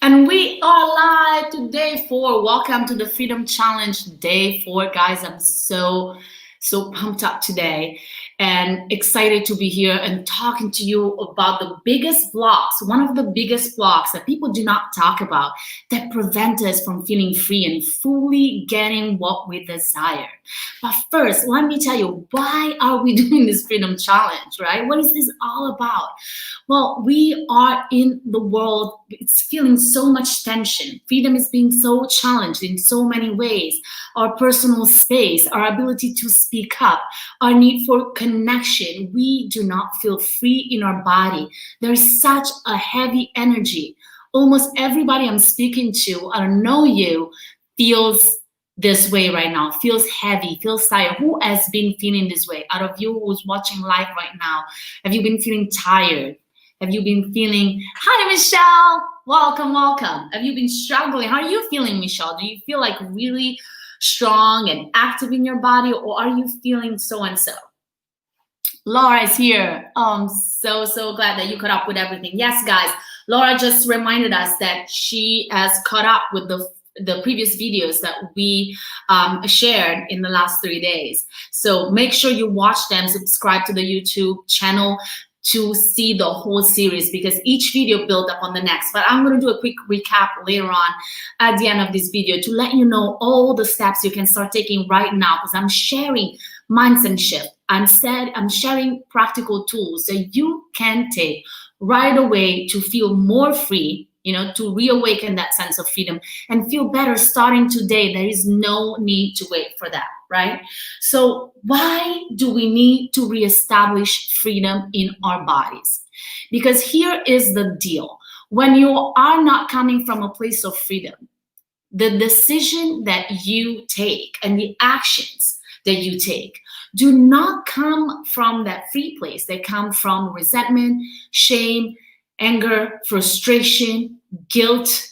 And we are live to day 4. Welcome to the Freedom Challenge day 4, guys. I'm so pumped up today and excited to be here and talking to you about the biggest blocks, one of the biggest blocks that people do not talk about that prevent us from feeling free and fully getting what we desire. But first, let me tell you, why are we doing this Freedom Challenge, right? What is this all about? Well, we are in the world, it's feeling so much tension. Freedom is being so challenged in so many ways. Our personal space, our ability to speak up, our need for connection. We do not feel free in our body. There's such a heavy energy. Almost everybody I'm speaking to, I don't know you, feels this way right now, feels heavy, feels tired. Who has been feeling this way? Out of you who's watching live right now, have you been feeling tired? Have you been feeling, hi, Michelle, welcome. Have you been struggling? How are you feeling, Michelle? Do you feel like really strong and active in your body, or are you feeling so-and-so? Laura is here. I'm so glad that you caught up with everything. Yes, guys, Laura just reminded us that she has caught up with the previous videos that we shared in the last 3 days. So make sure you watch them, subscribe to the YouTube channel to see the whole series, because each video built up on the next. But I'm going to do a quick recap later on at the end of this video to let you know all the steps you can start taking right now, because I'm sharing mindset shift. I'm sharing practical tools that you can take right away to feel more free, to reawaken that sense of freedom and feel better starting today. There is no need to wait for that, right? So why do we need to reestablish freedom in our bodies? Because here is the deal. When you are not coming from a place of freedom, the decision that you take and the actions that you take do not come from that free place. They come from resentment, shame, anger, frustration, guilt,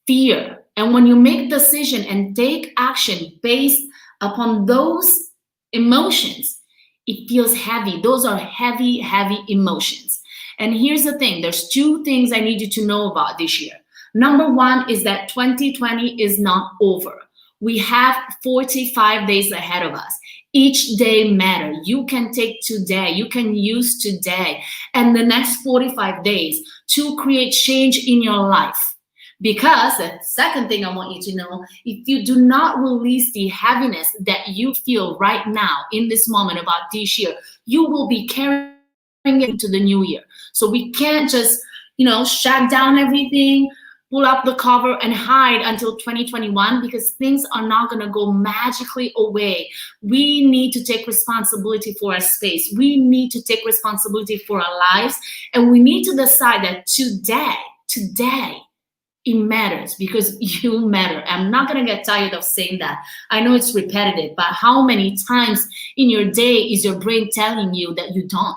fear. And when you make a decision and take action based upon those emotions, it feels heavy. Those are heavy emotions. And here's the thing. There's 2 things I need you to know about this year. Number 1 is that 2020 is not over. We have 45 days ahead of us. Each day matters. You can take today, you can use today and the next 45 days to create change in your life. Because the second thing I want you to know, if you do not release the heaviness that you feel right now in this moment about this year, you will be carrying it into the new year. So we can't just, shut down everything, pull up the cover and hide until 2021, because things are not going to go magically away. We need to take responsibility for our space. We need to take responsibility for our lives. And we need to decide that today, it matters, because you matter. I'm not going to get tired of saying that. I know it's repetitive, but how many times in your day is your brain telling you that you don't?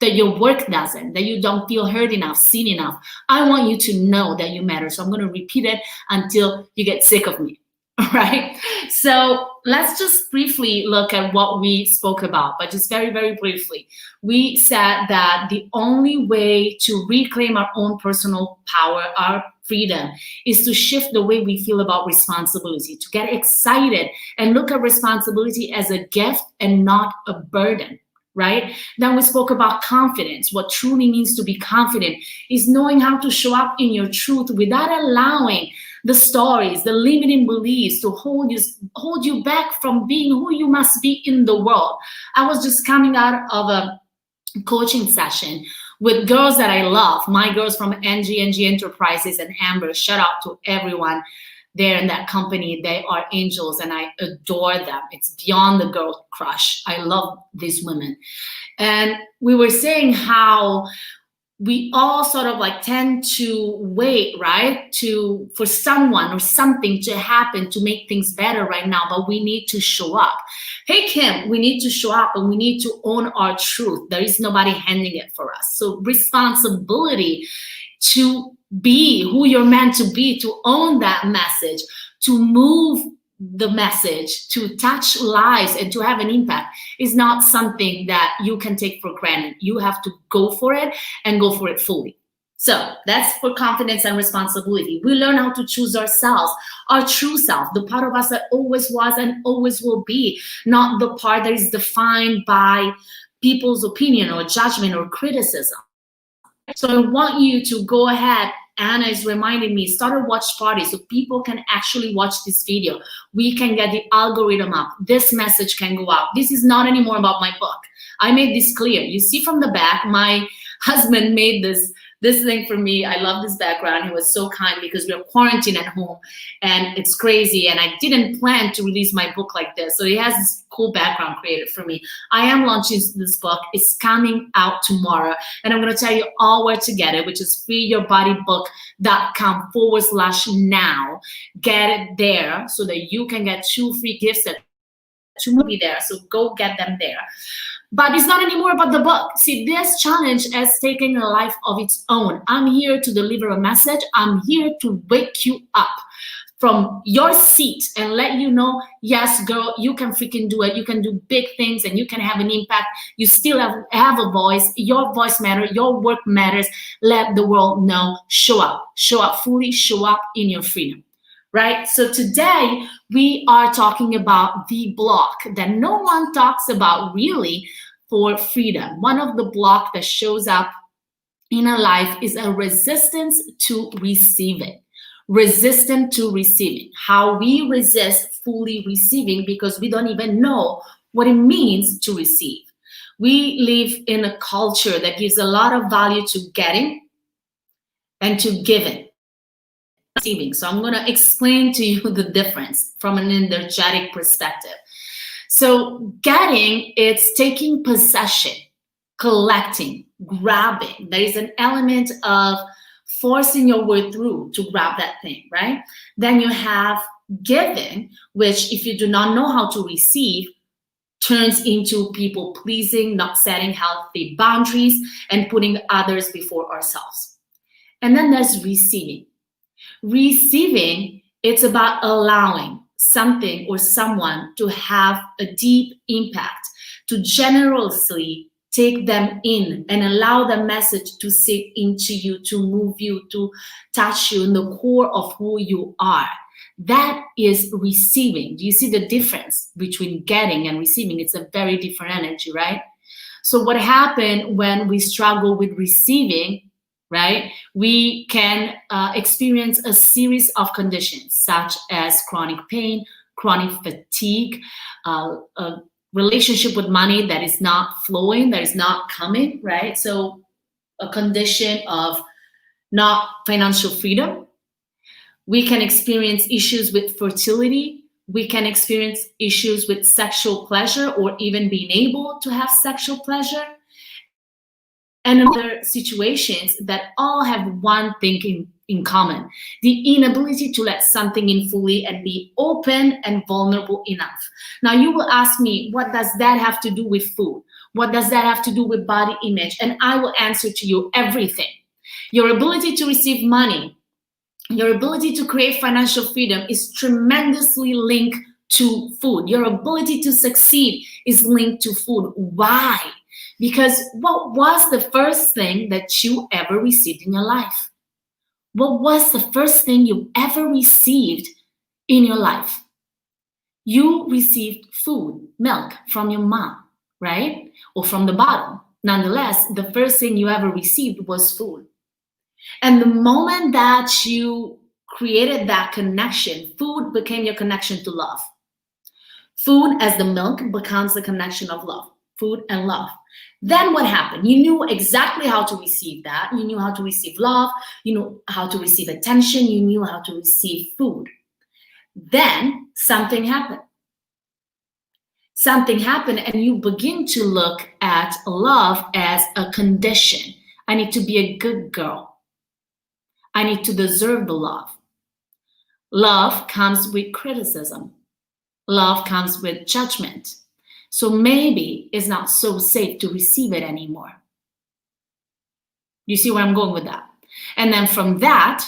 That your work doesn't, that you don't feel heard enough, seen enough? I want you to know that you matter. So I'm going to repeat it until you get sick of me, all right? So let's just briefly look at what we spoke about, but just very briefly. We said that the only way to reclaim our own personal power, our freedom, is to shift the way we feel about responsibility, to get excited and look at responsibility as a gift and not a burden. Right? Then we spoke about confidence. What truly means to be confident is knowing how to show up in your truth without allowing the stories, the limiting beliefs to hold you back from being who you must be in the world. I was just coming out of a coaching session with girls that I love, my girls from NG Enterprises and Amber. Shout out to everyone there in that company. They are angels and I adore them. It's beyond the girl crush. I love these women. And we were saying how we all sort of tend to wait, right? For someone or something to happen to make things better right now, but we need to show up. Hey, Kim, we need to show up and we need to own our truth. There is nobody handing it for us. So responsibility to be who you're meant to be, to own that message, to move the message, to touch lives and to have an impact is not something that you can take for granted. You have to go for it and go for it fully. So that's for confidence and responsibility. We learn how to choose ourselves, our true self, the part of us that always was and always will be, not the part that is defined by people's opinion or judgment or criticism. So I want you to go ahead. Anna is reminding me, start a watch party so people can actually watch this video. We can get the algorithm up. This message can go out. This is not anymore about my book. I made this clear. You see from the back, my husband made this thing for me. I love this background. He was so kind because we're quarantined at home and it's crazy. And I didn't plan to release my book like this. So he has this cool background created for me. I am launching this book. It's coming out tomorrow. And I'm going to tell you all where to get it, which is freeyourbodybook.com/now. Get it there so that you can get 2 free gifts that will be there. So go get them there. But it's not anymore about the book. See, this challenge has taken a life of its own. I'm here to deliver a message. I'm here to wake you up from your seat and let you know, yes, girl, you can freaking do it. You can do big things and you can have an impact. You still have a voice. Your voice matters. Your work matters. Let the world know. Show up fully, show up in your freedom. Right? So today we are talking about the block that no one talks about really for freedom. One of the blocks that shows up in our life is a resistance to receiving. Resistant to receiving. How we resist fully receiving because we don't even know what it means to receive. We live in a culture that gives a lot of value to getting and to giving. So I'm going to explain to you the difference from an energetic perspective. So getting, it's taking possession, collecting, grabbing. There is an element of forcing your way through to grab that thing, right? Then you have giving, which if you do not know how to receive, turns into people pleasing, not setting healthy boundaries, and putting others before ourselves. And then there's receiving. Receiving, it's about allowing something or someone to have a deep impact, to generously take them in and allow the message to sit into you, to move you, to touch you in the core of who you are. That is receiving. Do you see the difference between getting and receiving? It's a very different energy, right? So what happened when we struggle with receiving, right? We can experience a series of conditions such as chronic pain, chronic fatigue, a relationship with money that is not flowing, that is not coming, right? So a condition of not financial freedom. We can experience issues with fertility. We can experience issues with sexual pleasure or even being able to have sexual pleasure. And other situations that all have one thing in common: the inability to let something in fully and be open and vulnerable enough. Now you will ask me, what does that have to do with food? What does that have to do with body image? And I will answer to you everything. Your ability to receive money, your ability to create financial freedom is tremendously linked to food. Your ability to succeed is linked to food. Why? Because what was the first thing that you ever received in your life? What was the first thing you ever received in your life? You received food, milk from your mom, right? Or from the bottle. Nonetheless, the first thing you ever received was food. And the moment that you created that connection, food became your connection to love. Food as the milk becomes the connection of love. Food and love. Then what happened? You knew exactly how to receive that. You knew how to receive love. You knew how to receive attention. You knew how to receive food. Then something happened. Something happened and you begin to look at love as a condition. I need to be a good girl. I need to deserve the love. Love comes with criticism. Love comes with judgment. So maybe it's not so safe to receive it anymore. You see where I'm going with that? And then from that,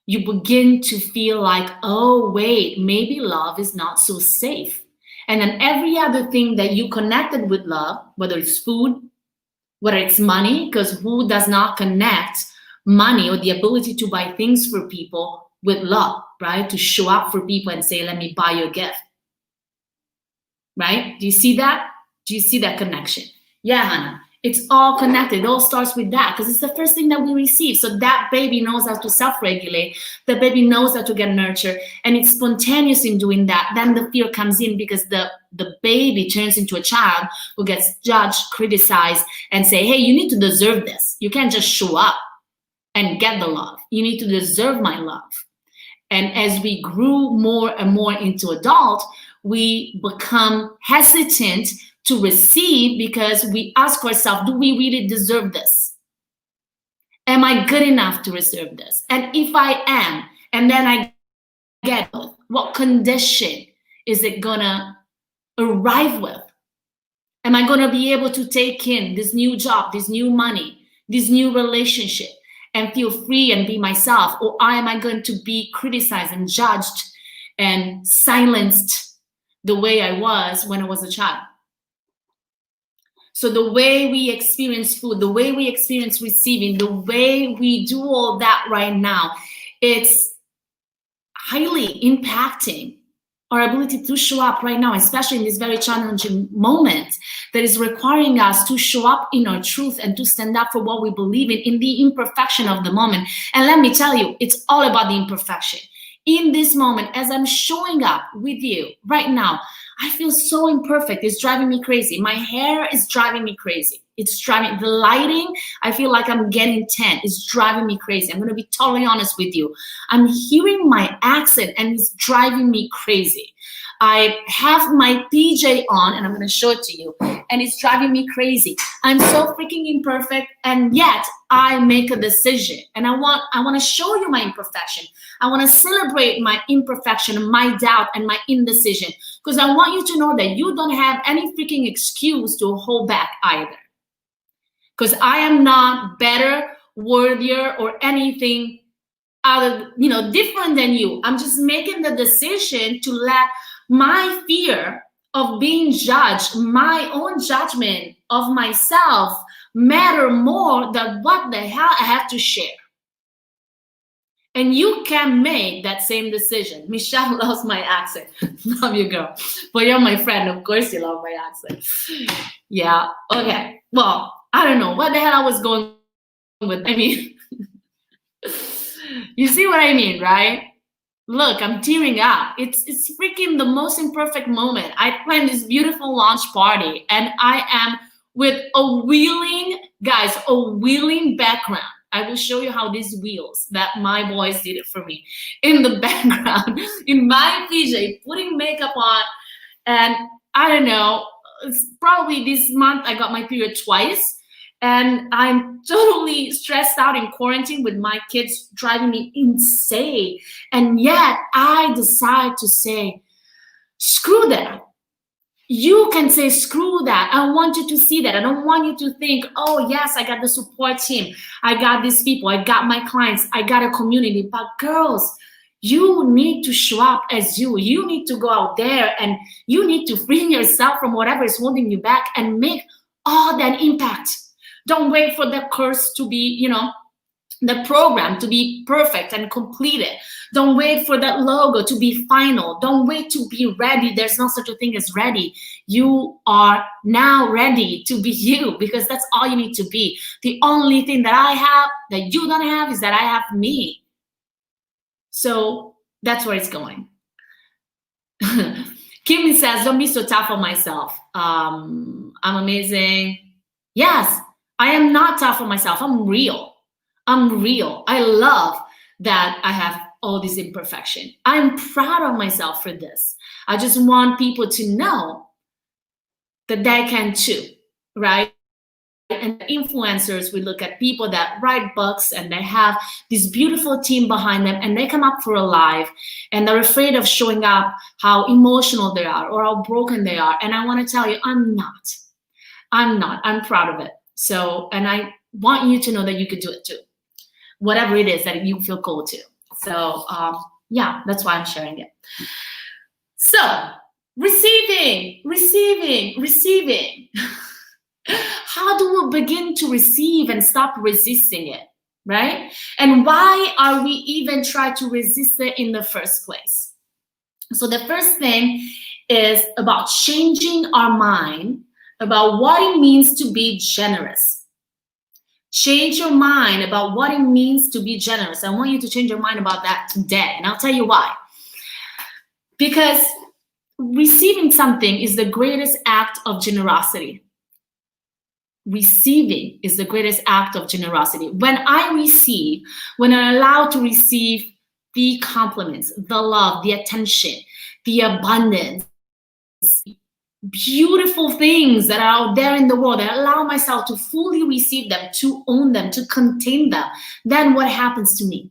you begin to feel like, oh, wait, maybe love is not so safe. And then every other thing that you connected with love, whether it's food, whether it's money, because who does not connect money or the ability to buy things for people with love, right? To show up for people and say, let me buy you a gift, right? Do you see that? Do you see that connection? Yeah, Hannah. It's all connected. It all starts with that because it's the first thing that we receive. So that baby knows how to self-regulate. The baby knows how to get nurtured, and it's spontaneous in doing that. Then the fear comes in because the baby turns into a child who gets judged, criticized, and say, hey, you need to deserve this. You can't just show up and get the love. You need to deserve my love. And as we grew more and more into adult, we become hesitant to receive because we ask ourselves, do we really deserve this? Am I good enough to deserve this? And if I am, and then I get what condition is it gonna arrive with? Am I gonna be able to take in this new job, this new money, this new relationship, and feel free and be myself? Or am I going to be criticized and judged and silenced the way I was when I was a child? So the way we experience food, the way we experience receiving, the way we do all that right now, it's highly impacting our ability to show up right now, especially in this very challenging moment that is requiring us to show up in our truth and to stand up for what we believe in the imperfection of the moment. And let me tell you, it's all about the imperfection. In this moment, as I'm showing up with you right now, I feel so imperfect. It's driving me crazy. My hair is driving me crazy. It's driving, the lighting, I feel like I'm getting tan. It's driving me crazy. I'm going to be totally honest with you. I'm hearing my accent and it's driving me crazy. I have my PJ on and I'm going to show it to you and it's driving me crazy. I'm so freaking imperfect and yet I make a decision and I want to show you my imperfection. I want to celebrate my imperfection, my doubt and my indecision because I want you to know that you don't have any freaking excuse to hold back either. Because I am not better, worthier, or anything other, different than you. I'm just making the decision to let my fear of being judged, my own judgment of myself, matter more than what the hell I have to share. And you can make that same decision. Michelle loves my accent. Love you, girl. But you're my friend. Of course you love my accent. Yeah. Okay. Well, I don't know what the hell I was going with. I mean, you see what I mean, right? Look, I'm tearing up. It's freaking the most imperfect moment. I planned this beautiful launch party and I am with a wheeling background. I will show you how these wheels that my boys did it for me in the background, in my PJ, putting makeup on. And I don't know, it's probably this month I got my period twice. And I'm totally stressed out in quarantine with my kids driving me insane. And yet I decide to say, screw that. You can say, screw that. I want you to see that. I don't want you to think, oh, yes, I got the support team. I got these people. I got my clients. I got a community. But girls, you need to show up as you. You need to go out there and you need to free yourself from whatever is holding you back and make all that impact. Don't wait for the course to be, the program to be perfect and completed. Don't wait for that logo to be final. Don't wait to be ready. There's no such a thing as ready. You are now ready to be you because that's all you need to be. The only thing that I have that you don't have is that I have me. So that's where it's going. Kimmy says, don't be so tough on myself. I'm amazing. Yes, I am not tough on myself. I'm real. I love that I have all this imperfection. I'm proud of myself for this. I just want people to know that they can too, right? And influencers, we look at people that write books and they have this beautiful team behind them and they come up for a live and they're afraid of showing up how emotional they are or how broken they are. And I want to tell you, I'm not. I'm proud of it. So, and I want you to know that you could do it too. Whatever it is that you feel called to. So yeah, that's why I'm sharing it. So receiving. How do we begin to receive and stop resisting it? right? And why are we even trying to resist it in the first place? So the first thing is about changing our mind about what it means to be generous. Change your mind about what it means to be generous. I want you to change your mind about that today, and I'll tell you why. Because receiving something is the greatest act of generosity. Receiving is the greatest act of generosity. When I receive, when I'm allowed to receive the compliments, the love, the attention, the abundance, beautiful things that are out there in the world, that allow myself to fully receive them, to own them, to contain them, then what happens to me?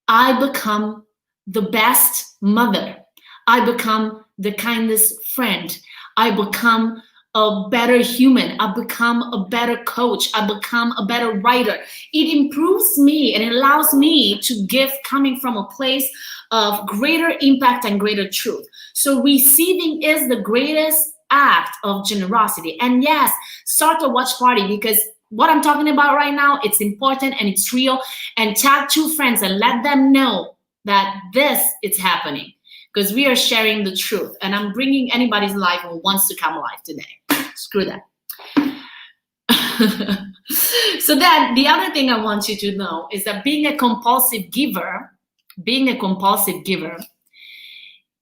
I become the best mother. I become the kindest friend. I become a better human. I become a better coach. I become a better writer. It improves me and it allows me to give coming from a place of greater impact and greater truth. So receiving is the greatest act of generosity. And yes, start a watch party, because what I'm talking about right now, it's important and it's real. And tag 2 friends and let them know that this is happening, because we are sharing the truth. And I'm bringing anybody's life who wants to come alive today. Screw that. So then the other thing I want you to know is that being a compulsive giver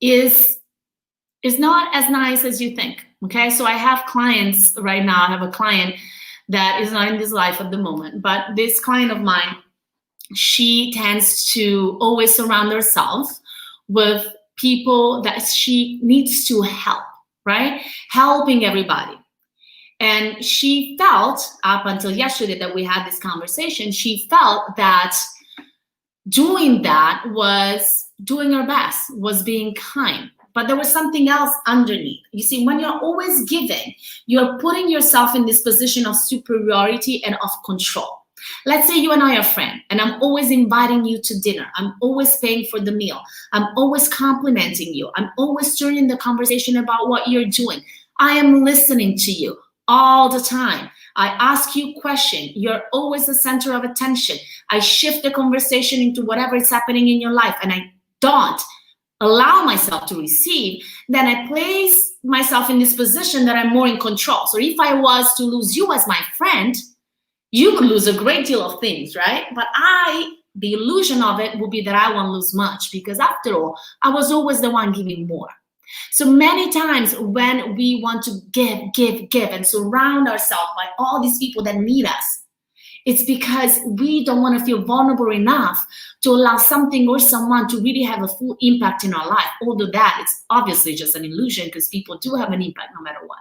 is not as nice as you think. Okay, so I have clients right now. I have a client that is not in this life at the moment, but this client of mine, she tends to always surround herself with people that she needs to help, right? Helping everybody. And she felt, up until yesterday that we had this conversation, she felt that doing that was doing her best, was being kind. But there was something else underneath. You see, when you're always giving, you're putting yourself in this position of superiority and of control. Let's say you and I are friends, and I'm always inviting you to dinner. I'm always paying for the meal. I'm always complimenting you. I'm always turning the conversation about what you're doing. I am listening to you all the time. I ask you questions. You're always the center of attention. I shift the conversation into whatever is happening in your life, and I don't allow myself to receive, then I place myself in this position that I'm more in control. So if I was to lose you as my friend, you would lose a great deal of things, right? But the illusion of it would be that I won't lose much, because after all, I was always the one giving more. So many times when we want to give, and surround ourselves by all these people that need us, it's because we don't want to feel vulnerable enough to allow something or someone to really have a full impact in our life. Although that it's obviously just an illusion, because people do have an impact no matter what.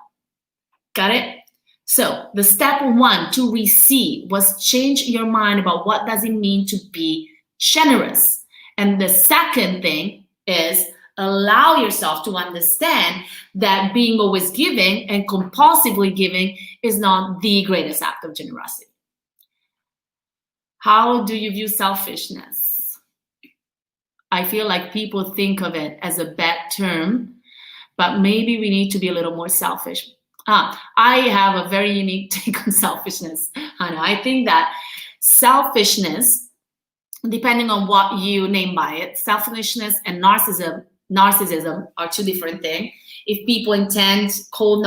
Got it? So the step 1 to receive was change your mind about what does it mean to be generous. And the second thing is allow yourself to understand that being always giving and compulsively giving is not the greatest act of generosity. How do you view selfishness? I feel like people think of it as a bad term, but maybe we need to be a little more selfish. I have a very unique take on selfishness. I think that selfishness, depending on what you name by it, selfishness and narcissism are 2 different things. If people intend call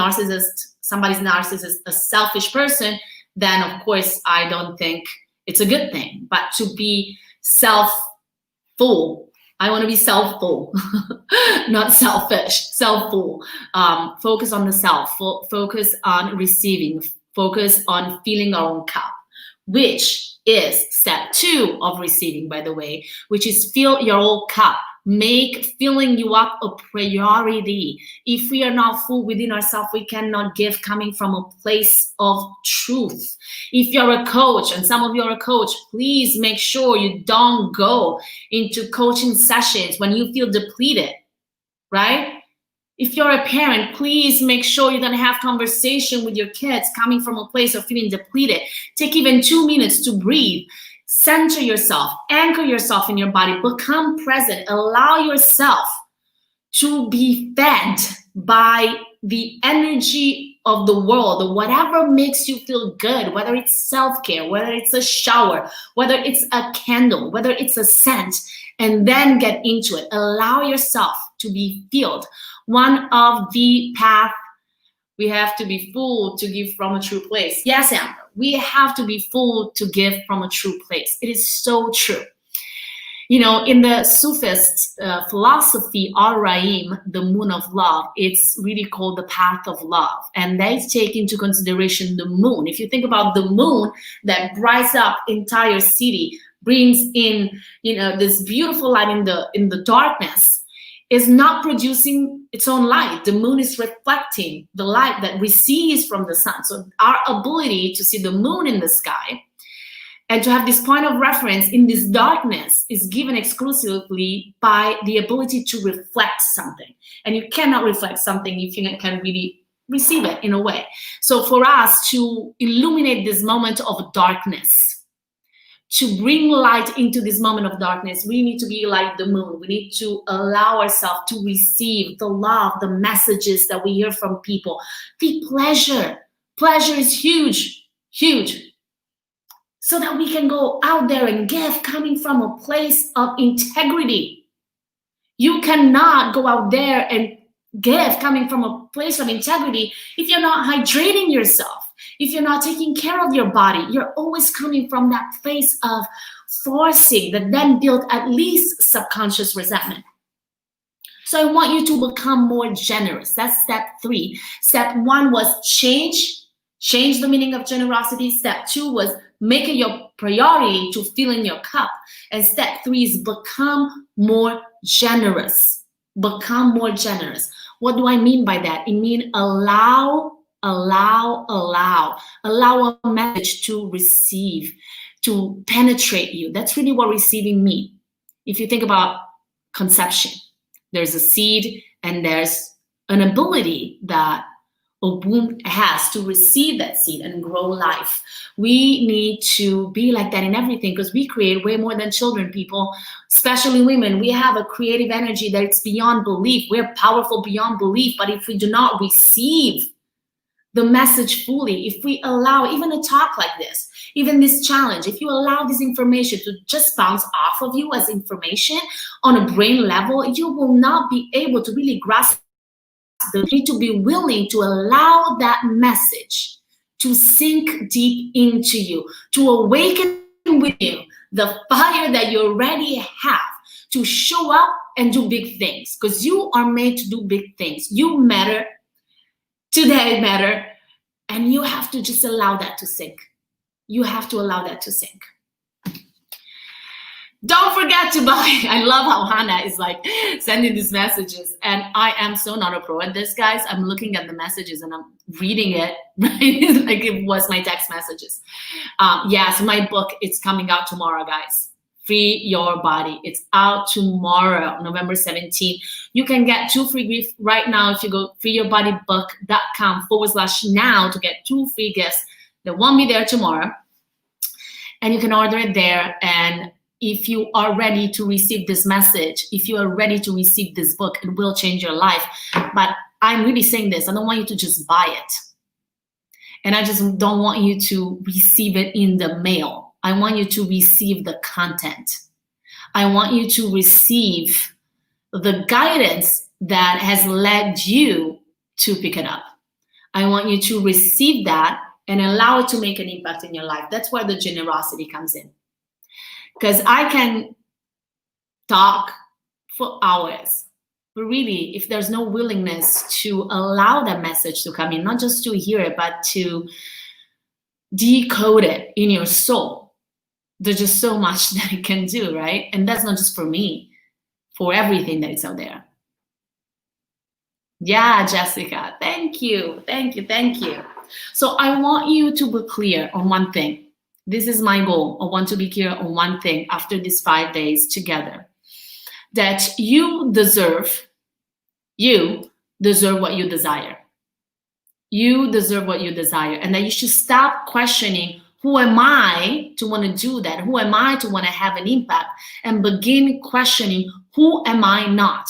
somebody's narcissist a selfish person, then of course I don't think it's a good thing. But to be self-full, I want to be self-full, not selfish, self-full. Focus on the self, focus on receiving, focus on filling our own cup, which is step 2 of receiving, by the way, which is fill your own cup. Make filling you up a priority. If we are not full within ourselves, we cannot give coming from a place of truth. If you're a coach, and some of you are a coach, please make sure you don't go into coaching sessions when you feel depleted, right? If you're a parent, please make sure you don't have conversation with your kids coming from a place of feeling depleted. Take even 2 minutes to breathe. Center yourself, anchor yourself in your body, become present, allow yourself to be fed by the energy of the world, or whatever makes you feel good, whether it's self-care, whether it's a shower, whether it's a candle, whether it's a scent, and then get into it. Allow yourself to be filled. One of the path, we have to be full to give from a true place. Yes, Amber, we have to be full to give from a true place. It is so true. You know, in the Sufist philosophy, Ar-Rahim, the moon of love, it's really called the path of love. And they take into consideration the moon. If you think about the moon that brights up entire city, brings in, you know, this beautiful light in the darkness, is not producing its own light. The moon is reflecting the light that receives from the sun. So our ability to see the moon in the sky and to have this point of reference in this darkness is given exclusively by the ability to reflect something. And you cannot reflect something if you can really receive it in a way. So for us to illuminate this moment of darkness, to bring light into this moment of darkness, we need to be like the moon. We need to allow ourselves to receive the love, the messages that we hear from people. The pleasure. Pleasure is huge, huge. So that we can go out there and give coming from a place of integrity. You cannot go out there and give coming from a place of integrity if you're not hydrating yourself. If you're not taking care of your body, you're always coming from that place of forcing that then build at least subconscious resentment. So I want you to become more generous. That's step 3. Step 1 was change the meaning of generosity. Step 2 was make it your priority to fill in your cup. And step 3 is become more generous. Become more generous. What do I mean by that? It means allow a message to receive, to penetrate you. That's really what receiving means. If you think about conception, there's a seed and there's an ability that a womb has to receive that seed and grow life. We need to be like that in everything because we create way more than children, people, especially women. We have a creative energy that's beyond belief. We're powerful beyond belief, but if we do not receive the message fully, if we allow even a talk like this, even this challenge, if you allow this information to just bounce off of you as information on a brain level, you will not be able to really grasp. You need to be willing to allow that message to sink deep into you, to awaken with you the fire that you already have to show up and do big things, because you are made to do big things. You matter. Today matter, and you have to just allow that to sink. You have to allow that to sink. Don't forget to buy. I love how Hannah is like sending these messages, and I am so not a pro at this, guys. I'm looking at the messages and I'm reading it, right? Like it was my text messages. So my book, it's coming out tomorrow, guys. Free Your Body. It's out tomorrow, November 17th. You can get 2 free gifts right now if you go freeyourbodybook.com/now to get 2 free gifts. They won't be there tomorrow. And you can order it there. And if you are ready to receive this message, if you are ready to receive this book, it will change your life. But I'm really saying this. I don't want you to just buy it. And I just don't want you to receive it in the mail. I want you to receive the content. I want you to receive the guidance that has led you to pick it up. I want you to receive that and allow it to make an impact in your life. That's where the generosity comes in. Because I can talk for hours, but really, if there's no willingness to allow that message to come in, not just to hear it, but to decode it in your soul, there's just so much that it can do, right? And that's not just for me, for everything that is out there. Yeah, Jessica, thank you. So I want you to be clear on one thing. This is my goal. I want to be clear on one thing after these 5 days together, that you deserve what you desire. You deserve what you desire, and that you should stop questioning, who am I to want to do that? Who am I to want to have an impact? And begin questioning, who am I not?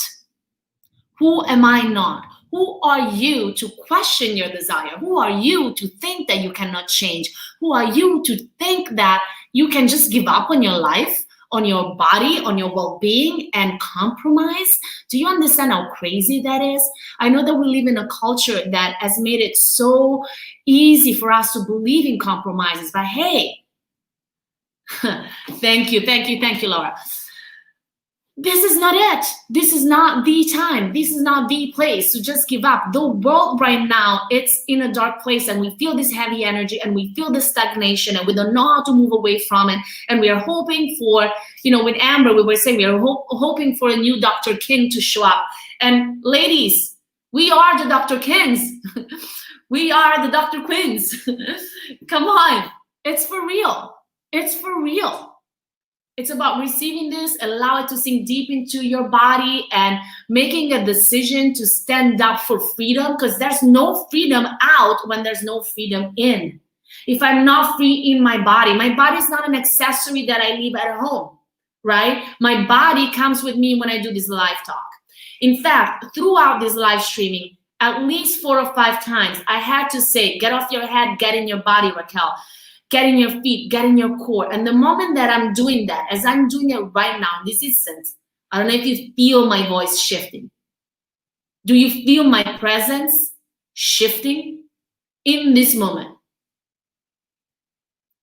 Who am I not? Who are you to question your desire? Who are you to think that you cannot change? Who are you to think that you can just give up on your life, on your body, on your well-being, and compromise? Do you understand how crazy that is? I know that we live in a culture that has made it so easy for us to believe in compromises, but hey, thank you, Laura. This is not it. This is not the time. This is not the place to just give up. The world right now, it's in a dark place, and we feel this heavy energy, and we feel this stagnation, and we don't know how to move away from it. And we are hoping for, with Amber, we were saying we are hoping for a new Dr. King to show up. And ladies, we are the Dr. Kings. We are the Dr. Queens. Come on. It's for real. It's for real. It's about receiving this, allow it to sink deep into your body, and making a decision to stand up for freedom, because there's no freedom out when there's no freedom in. If I'm not free in my body is not an accessory that I leave at home, right? My body comes with me when I do this live talk. In fact, throughout this live streaming, at least 4 or 5 times, I had to say, get off your head, get in your body, Rakel. Get in your feet, get in your core. And the moment that I'm doing that, as I'm doing it right now, in this instance, I don't know if you feel my voice shifting. Do you feel my presence shifting in this moment?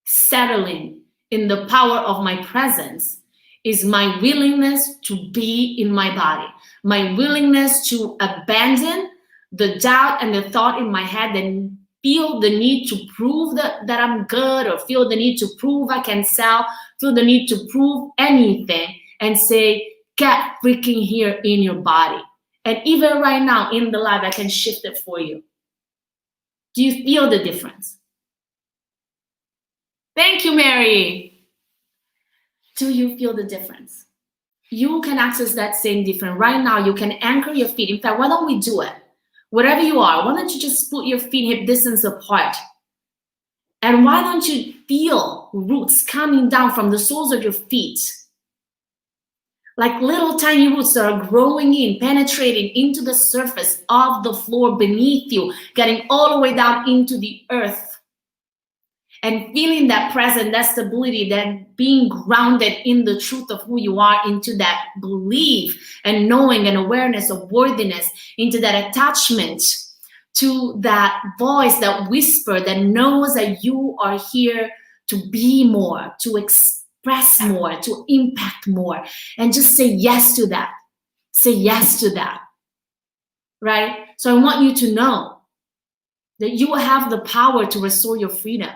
Settling in the power of my presence is my willingness to be in my body, my willingness to abandon the doubt and the thought in my head that feel the need to prove that I'm good, or feel the need to prove I can sell, feel the need to prove anything, and say, get freaking here in your body. And even right now in the live, I can shift it for you. Do you feel the difference? Thank you, Mary. Do you feel the difference? You can access that same difference. Right now, you can anchor your feet. In fact, why don't we do it? Wherever you are, why don't you just put your feet hip distance apart? And why don't you feel roots coming down from the soles of your feet? Like little tiny roots that are growing in, penetrating into the surface of the floor beneath you, getting all the way down into the earth. And feeling that presence, that stability, that being grounded in the truth of who you are, into that belief and knowing and awareness of worthiness, into that attachment to that voice, that whisper that knows that you are here to be more, to express more, to impact more. And just say yes to that. Say yes to that. Right? So I want you to know that you have the power to restore your freedom.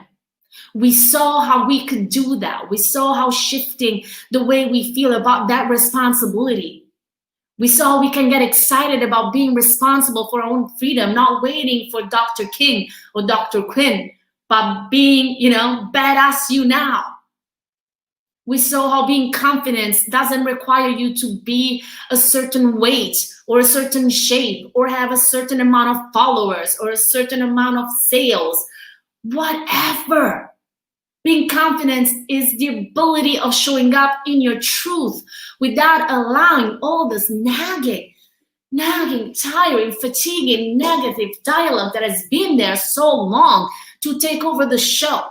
We saw how we could do that. We saw how shifting the way we feel about that responsibility. We saw we can get excited about being responsible for our own freedom, not waiting for Dr. King or Dr. Quinn, but being, badass you now. We saw how being confident doesn't require you to be a certain weight or a certain shape or have a certain amount of followers or a certain amount of sales. Whatever. Being confident is the ability of showing up in your truth without allowing all this nagging, tiring, fatiguing, negative dialogue that has been there so long to take over the show.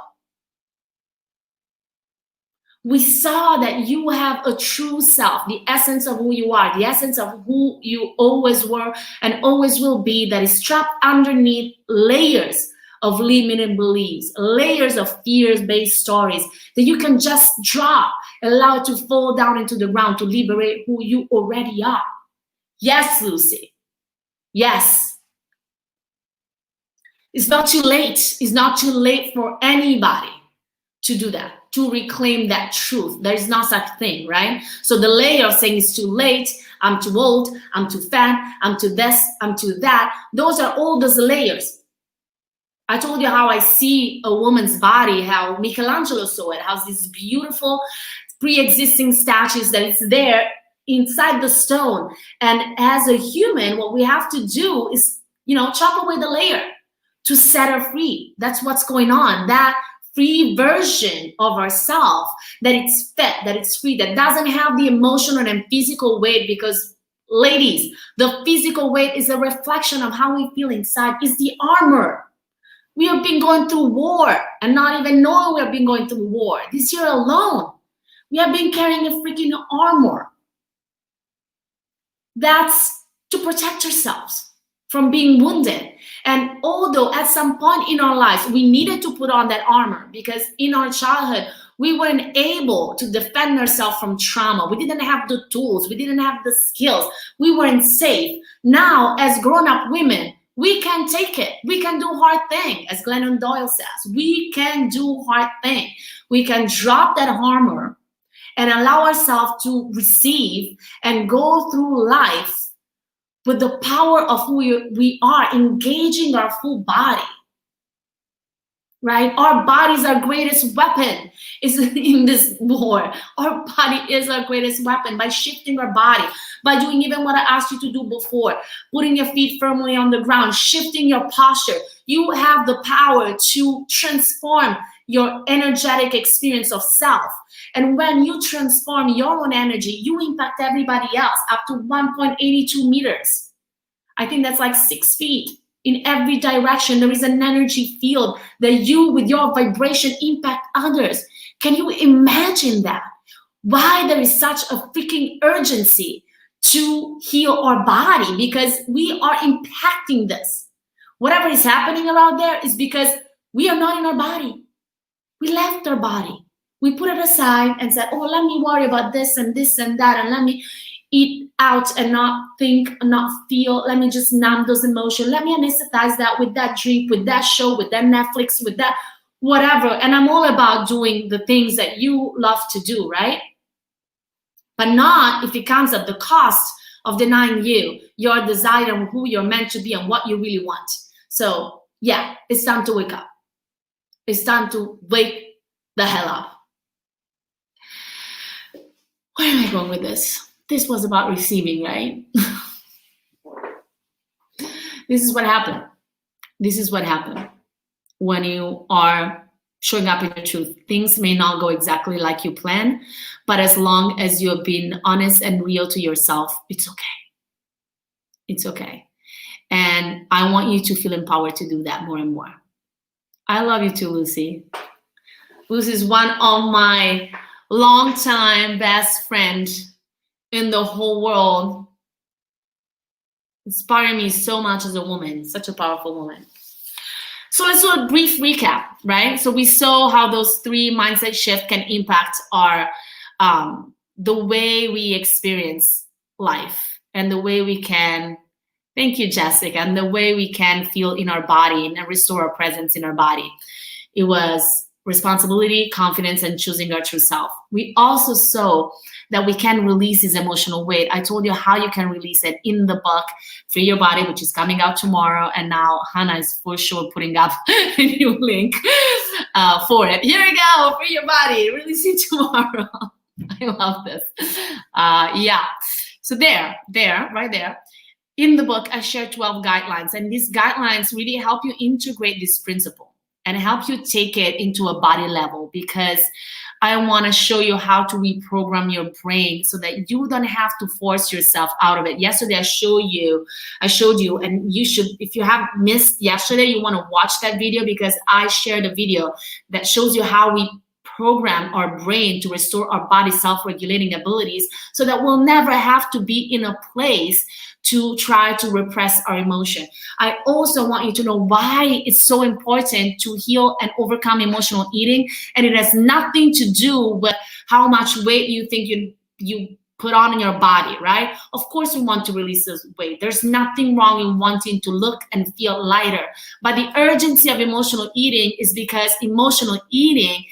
We saw that you have a true self, the essence of who you are, the essence of who you always were and always will be, that is trapped underneath layers of limiting beliefs, layers of fears-based stories that you can just drop, allow it to fall down into the ground to liberate who you already are. Yes, Lucy. Yes. It's not too late. It's not too late for anybody to do that, to reclaim that truth. There is no such thing, right? So the layer of saying it's too late, I'm too old, I'm too fat, I'm too this, I'm too that, those are all those layers. I told you how I see a woman's body, how Michelangelo saw it, how these beautiful pre-existing statues that it's there inside the stone. And as a human, what we have to do is, chop away the layer to set her free. That's what's going on. That free version of ourselves, that it's fit, that it's free, that doesn't have the emotional and physical weight because Ladies, the physical weight is a reflection of how we feel inside. It's the armor. We have been going through war and not even knowing we have been going through war. This year alone, we have been carrying a freaking armor. That's to protect ourselves from being wounded. And although at some point in our lives, we needed to put on that armor because in our childhood, we weren't able to defend ourselves from trauma. We didn't have the tools. We didn't have the skills. We weren't safe. Now, as grown-up women, we can take it. We can do hard thing, as Glennon Doyle says. We can do hard thing. We can drop that armor and allow ourselves to receive and go through life with the power of who we are, engaging our full body. Right? Our body is our greatest weapon is in this war. Our body is our greatest weapon by shifting our body, by doing even what I asked you to do before, putting your feet firmly on the ground, shifting your posture. You have the power to transform your energetic experience of self. And when you transform your own energy, you impact everybody else up to 1.82 meters. I think that's like 6 feet. In every direction, there is an energy field that you, with your vibration, impact others. Can you imagine that? Why there is such a freaking urgency to heal our body? Because we are impacting this. Whatever is happening around there is because we are not in our body. We left our body. We put it aside and said, oh, let me worry about this and that, and let me eat out and not think, not feel. Let me just numb those emotions. Let me anesthetize that with that drink, with that show, with that Netflix, with that whatever. And I'm all about doing the things that you love to do, right? But not if it comes at the cost of denying you your desire and who you're meant to be and what you really want. So yeah, it's time to wake up. It's time to wake the hell up. Where am I going with this? This was about receiving, right? This is what happened. This is what happened when you are showing up in your truth. Things may not go exactly like you plan, but as long as you've been honest and real to yourself, it's okay. It's okay. And I want you to feel empowered to do that more and more. I love you too, Lucy. Lucy is one of my longtime best friends in the whole world, inspiring me so much as a woman, such a powerful woman. So let's do a brief recap, right? So we saw how those 3 mindset shifts can impact our the way we experience life and the way we can, thank you, Jessica, and the way we can feel in our body and restore our presence in our body. It was responsibility, confidence, and choosing our true self. We also saw that we can release this emotional weight. I told you how you can release it in the book, Free Your Body, which is coming out tomorrow. And now Hannah is for sure putting up a new link for it. Here we go, Free Your Body, release it tomorrow. I love this. Yeah, so right there. In the book, I share 12 guidelines, and these guidelines really help you integrate this principle and help you take it into a body level, because I want to show you how to reprogram your brain so that you don't have to force yourself out of it. Yesterday, I showed you, and you should, if you have missed yesterday, you want to watch that video, because I shared a video that shows you how we program our brain to restore our body's self-regulating abilities so that we'll never have to be in a place to try to repress our emotion. I also want you to know why it's so important to heal and overcome emotional eating. And it has nothing to do with how much weight you think you put on in your body, right? Of course, we want to release this weight. There's nothing wrong in wanting to look and feel lighter. But the urgency of emotional eating is because emotional eating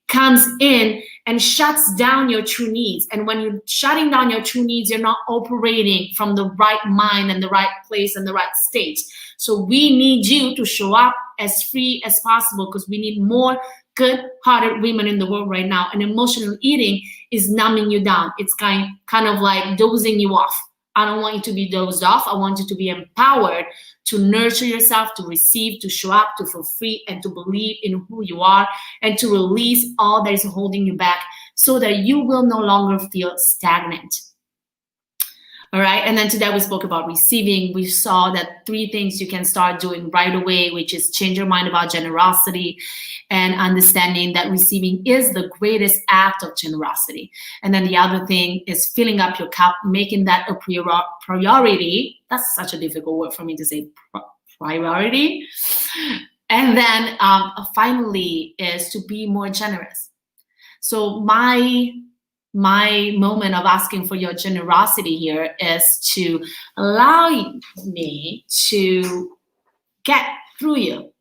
comes in and shuts down your true needs. And when you're shutting down your true needs, you're not operating from the right mind and the right place and the right state. So we need you to show up as free as possible, because we need more good-hearted women in the world right now. And emotional eating is numbing you down. It's kind of like dozing you off. I don't want you to be dozed off. I want you to be empowered to nurture yourself, to receive, to show up, to feel free, and to believe in who you are, and to release all that is holding you back so that you will no longer feel stagnant. All right, and then today we spoke about receiving. We saw that 3 things you can start doing right away, which is change your mind about generosity and understanding that receiving is the greatest act of generosity. And then the other thing is filling up your cup, making that a priority. That's such a difficult word for me to say, priority. And then finally is to be more generous. So my moment of asking for your generosity here is to allow me to get through you,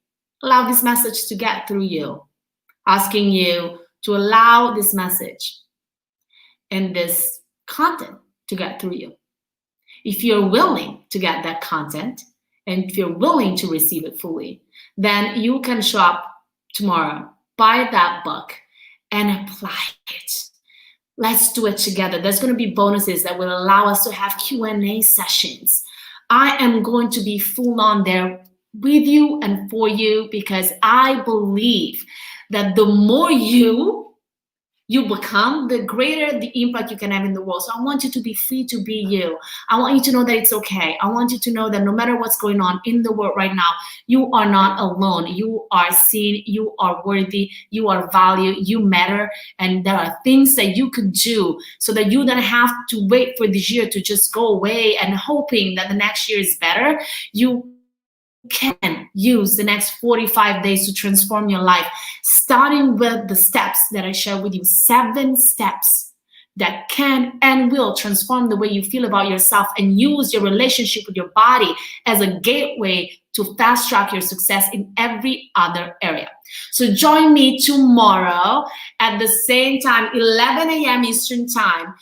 allow this message to get through you, asking you to allow this message and this content to get through you. If you're willing to get that content and if you're willing to receive it fully, then you can show up tomorrow, buy that book, and apply it. Let's do it together. There's going to be bonuses that will allow us to have Q&A sessions. I am going to be full on there with you and for you because I believe that the more you become, the greater the impact you can have in the world. So I want you to be free to be you. I want you to know that it's okay. I want you to know that no matter what's going on in the world right now, you are not alone. You are seen, you are worthy, you are valued, you matter, and there are things that you could do so that you don't have to wait for this year to just go away and hoping that the next year is better. You can use the next 45 days to transform your life, starting with the steps that I share with you, 7 steps that can and will transform the way you feel about yourself, and use your relationship with your body as a gateway to fast track your success in every other area. So join me tomorrow at the same time, 11 a.m. Eastern time,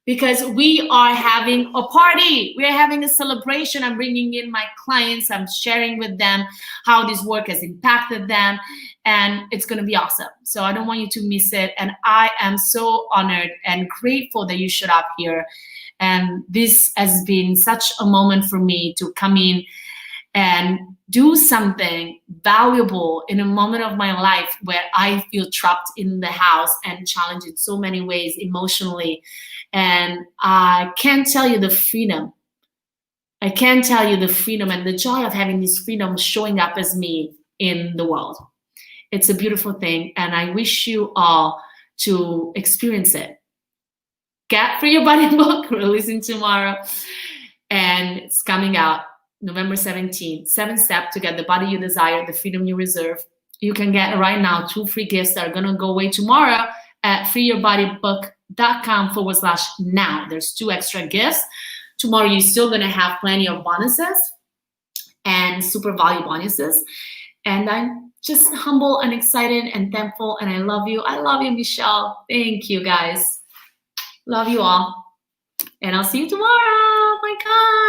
because we are having a party. We are having a celebration. I'm bringing in my clients. I'm sharing with them how this work has impacted them, and it's going to be awesome. So I don't want you to miss it. And I am so honored and grateful that you showed up here. And this has been such a moment for me to come in and do something valuable in a moment of my life where I feel trapped in the house and challenged in so many ways emotionally. And I can't tell you the freedom. I can't tell you the freedom and the joy of having this freedom showing up as me in the world. It's a beautiful thing, and I wish you all to experience it. Get Free Your Body book, releasing tomorrow, and it's coming out November 17th. 7 steps to get the body you desire, the freedom you reserve. You can get right now 2 free gifts that are going to go away tomorrow at freeyourbodybook.com/now. There's 2 extra gifts. Tomorrow you're still going to have plenty of bonuses and super value bonuses. And I'm just humble and excited and thankful, and I love you. I love you, Michelle. Thank you, guys. Love you all. And I'll see you tomorrow. Oh my God.